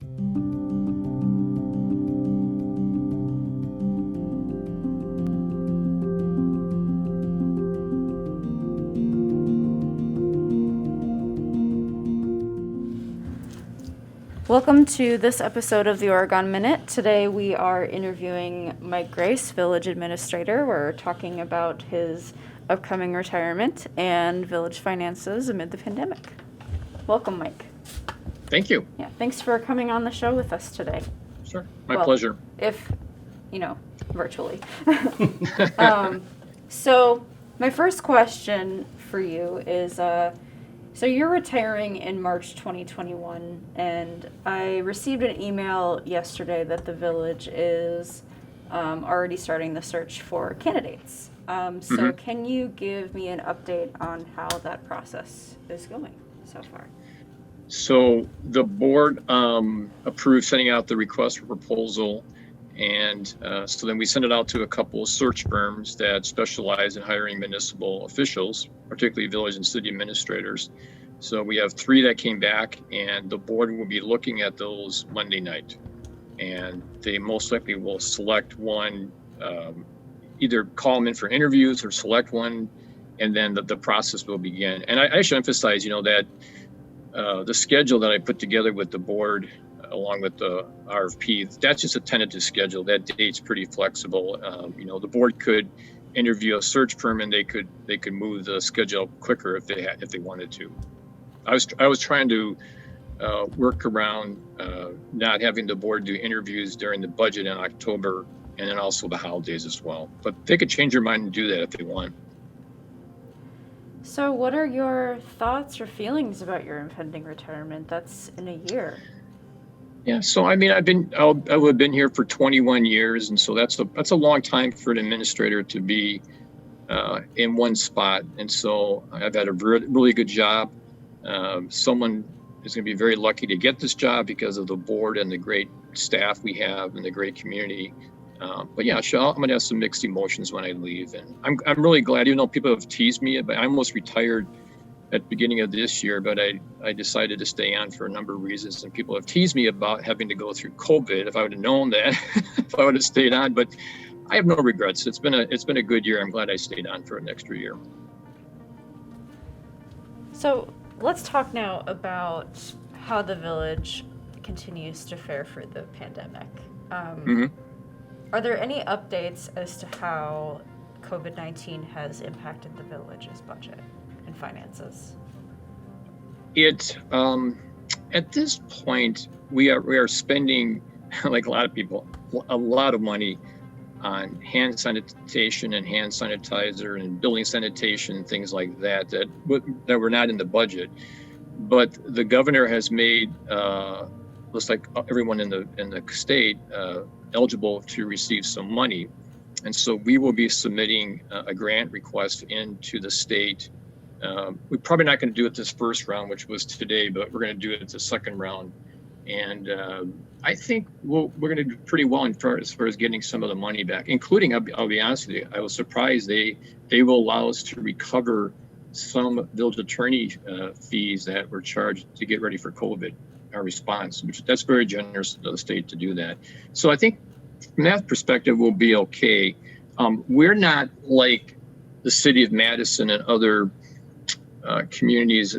Welcome to this episode of the Oregon Minute. Today we are interviewing Mike Gracz, Village Administrator. We're talking about his upcoming retirement and village finances amid the pandemic. Welcome, Mike. Thank you. Yeah, thanks for coming on the show with us today. Sure, my pleasure. If, virtually. So my first question for you is, so you're retiring in March 2021, and I received an email yesterday that the village is already starting the search for candidates. So can you give me an update on how that process is going so far? So the board approved sending out the request for proposal, and so then we sent it out to a couple of search firms that specialize in hiring municipal officials, particularly village and city administrators. So we have 3 that came back, and the board will be looking at those Monday night. And they most likely will select one, either call them in for interviews or select one, and then the process will begin. And I should emphasize, that the schedule that I put together with the board, along with the RFP, that's just a tentative schedule. That date's pretty flexible. The board could interview a search firm, and they could move the schedule quicker if they wanted to. I was trying to work around not having the board do interviews during the budget in October, and then also the holidays as well. But they could change their mind and do that if they want. So what are your thoughts or feelings about your impending retirement? That's in a year. Yeah, so I would have been here for 21 years, and so that's a long time for an administrator to be in one spot. And so I've had a really good job. Someone is going to be very lucky to get this job because of the board and the great staff we have and the great community. But yeah, I'm going to have some mixed emotions when I leave, and I'm really glad. Even though people have teased me, but I almost retired at the beginning of this year, but I decided to stay on for a number of reasons. And people have teased me about having to go through COVID. If I would have known that, if I would have stayed on, but I have no regrets. It's been a good year. I'm glad I stayed on for an extra year. So let's talk now about how the village continues to fare for the pandemic. Are there any updates as to how COVID-19 has impacted the village's budget and finances? At this point, we are spending, like a lot of people, a lot of money on hand sanitation and hand sanitizer and building sanitation and things like that were not in the budget. But the governor has made looks like everyone in the state eligible to receive some money. And so we will be submitting a grant request into the state. We're probably not going to do it this first round, which was today, but we're going to do it the second round. And I think we're going to do pretty well as far as getting some of the money back, including, I'll be honest with you, I was surprised they will allow us to recover some village attorney fees that were charged to get ready for COVID, our response, which that's very generous of the state to do that. So I think from that perspective, we'll be okay. We're not like the city of Madison and other communities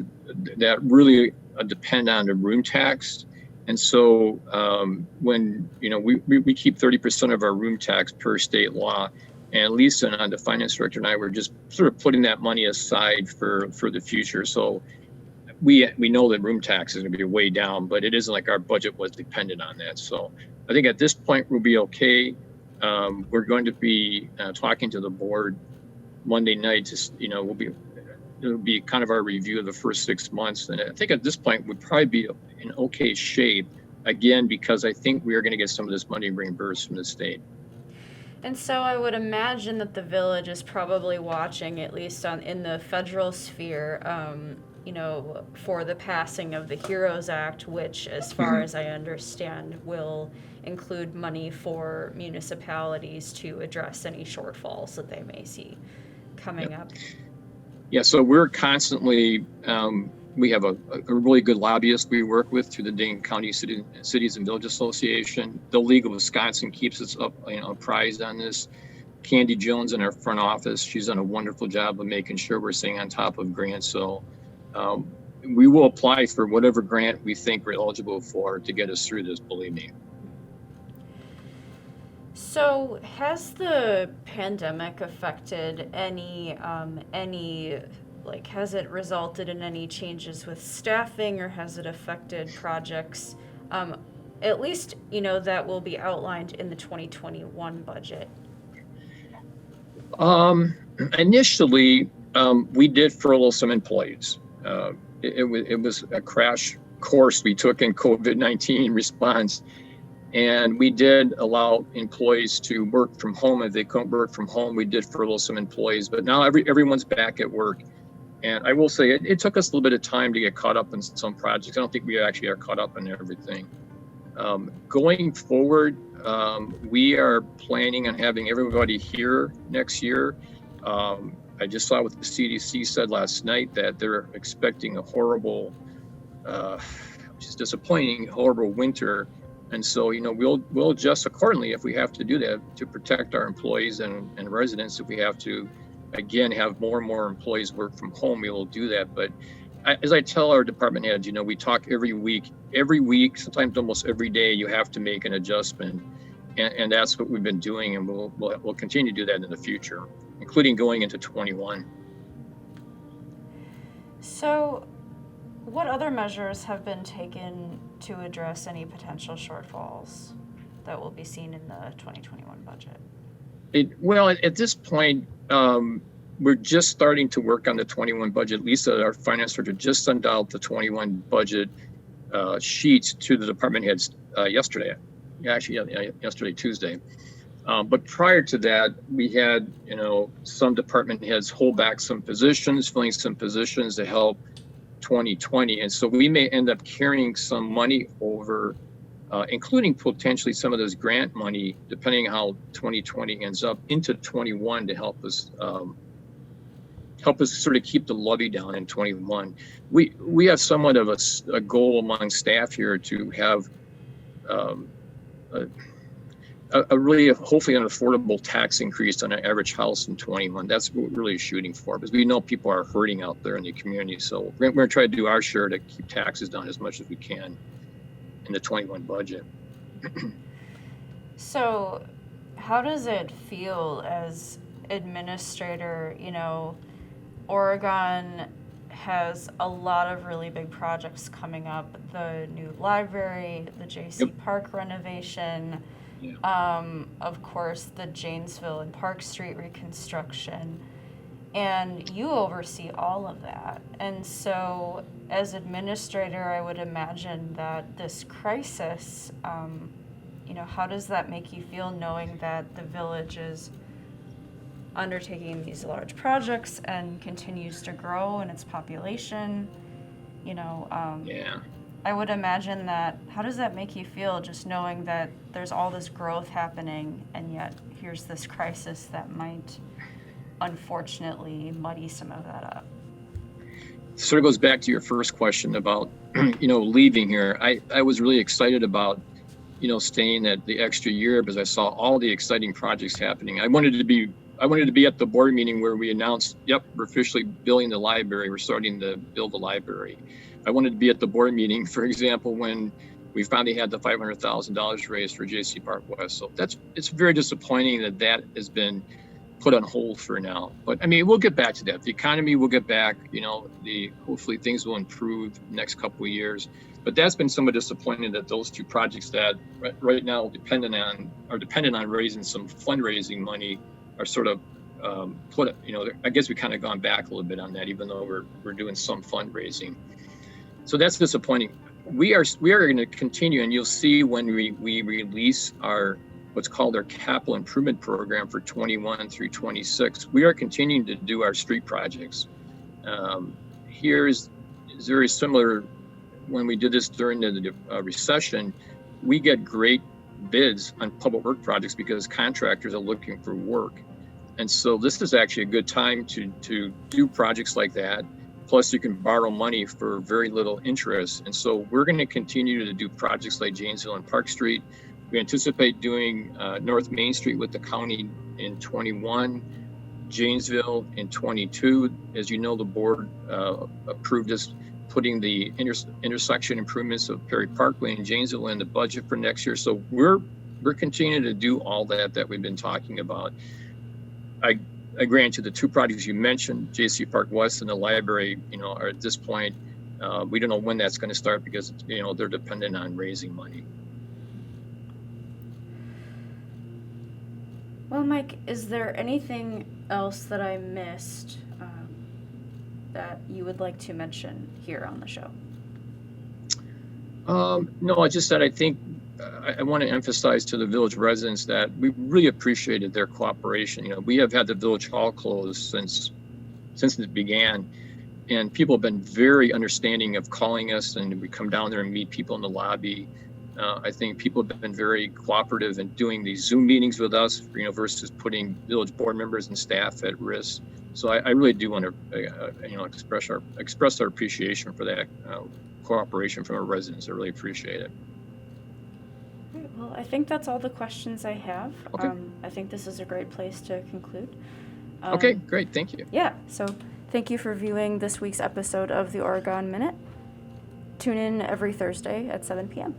that really depend on the room tax. And so when, we keep 30% of our room tax per state law, and Lisa and the finance director and I were just sort of putting that money aside for the future. So we know that room tax is going to be way down, but it isn't like our budget was dependent on that. So I think at this point we'll be okay. We're going to be talking to the board Monday night. It'll be kind of our review of the first 6 months, and I think at this point we'd probably be in okay shape again, because I think we are going to get some of this money reimbursed from the state. And so I would imagine that the village is probably watching, at least in the federal sphere, for the passing of the HEROES Act, which, as far as I understand, will include money for municipalities to address any shortfalls that they may see coming up. Yeah, so we're constantly We have a really good lobbyist we work with through the Dane County Cities and Village Association. The League of Wisconsin keeps us up, apprised on this. Candy Jones in our front office, she's done a wonderful job of making sure we're staying on top of grants. So we will apply for whatever grant we think we're eligible for to get us through this, believe me. So has the pandemic affected has it resulted in any changes with staffing, or has it affected projects, at least, that will be outlined in the 2021 budget? Initially, we did furlough some employees. It was a crash course we took in COVID-19 response. And we did allow employees to work from home. If they couldn't work from home, we did furlough some employees. But now everyone's back at work. And I will say it took us a little bit of time to get caught up in some projects. I don't think we actually are caught up in everything. Going forward, we are planning on having everybody here next year. I just saw what the CDC said last night, that they're expecting a horrible, which is disappointing, horrible winter. And so, we'll adjust accordingly if we have to do that to protect our employees and residents. If we have to, again, have more and more employees work from home, we will do that. But as I tell our department heads, we talk every week, sometimes almost every day, you have to make an adjustment. And that's what we've been doing. And we'll continue to do that in the future, including going into 21. So what other measures have been taken to address any potential shortfalls that will be seen in the 2021 budget? At this point, we're just starting to work on the 21 budget. Lisa, our finance director, just sent out the 21 budget sheets to the department heads yesterday. Yesterday, Tuesday. But prior to that, we had, some department heads hold back some positions, filling some positions to help 2020. And so we may end up carrying some money over, including potentially some of this grant money, depending on how 2020 ends up, into 21 to help us sort of keep the levy down in 21. We have somewhat of a goal among staff here to have a really, hopefully, an affordable tax increase on an average house in 21. That's what we're really shooting for, because we know people are hurting out there in the community. So we're going to try to do our share to keep taxes down as much as we can in the 21 budget. So how does it feel as administrator? Oregon has a lot of really big projects coming up, the new library, the JC Park renovation, of course, the Janesville and Park Street reconstruction, and you oversee all of that. And so as administrator, I would imagine that this crisis, how does that make you feel, knowing that the village is undertaking these large projects and continues to grow in its population? I would imagine that, how does that make you feel, just knowing that there's all this growth happening, and yet here's this crisis that might unfortunately muddy some of that up? Sort of goes back to your first question about, leaving here. I was really excited about, staying at the extra year, because I saw all the exciting projects happening. I wanted to be at the board meeting where we announced, we're officially building the library. We're starting to build the library. I wanted to be at the board meeting, for example, when we finally had the $500,000 raised for JC Park West. So it's very disappointing that has been put on hold for now. But we'll get back to that. The economy will get back. Hopefully things will improve next couple of years. But that's been somewhat disappointing, that those two projects that right now are dependent on raising some fundraising money are sort of I guess we kind of gone back a little bit on that, even though we're doing some fundraising. So that's disappointing. We are going to continue, and you'll see when we release what's called our capital improvement program for 21 through 26. We are continuing to do our street projects. Here is very similar. When we did this during the recession, we get great bids on public work projects because contractors are looking for work. And so this is actually a good time to do projects like that, Plus, you can borrow money for very little interest. And so we're going to continue to do projects like Janesville and Park Street. We anticipate doing North Main Street with the county in 21, Janesville in 22. As you know, the board approved us putting the intersection improvements of Perry Parkway and Janesville in the budget for next year. So we're continuing to do all that we've been talking about. I grant you the two projects you mentioned, JC Park West and the library, are at this point, we don't know when that's going to start because, they're dependent on raising money. Well, Mike, is there anything else that I missed that you would like to mention here on the show? No, I just said I think I want to emphasize to the village residents that we really appreciated their cooperation. We have had the village hall closed since it began, and people have been very understanding of calling us, and we come down there and meet people in the lobby. I think people have been very cooperative in doing these Zoom meetings with us, versus putting village board members and staff at risk. So I really do want to, express our appreciation for that cooperation from our residents. I really appreciate it. Great. Well, I think that's all the questions I have. Okay. I think this is a great place to conclude. Okay, great. Thank you. Yeah. So thank you for viewing this week's episode of the Oregon Minute. Tune in every Thursday at 7 p.m.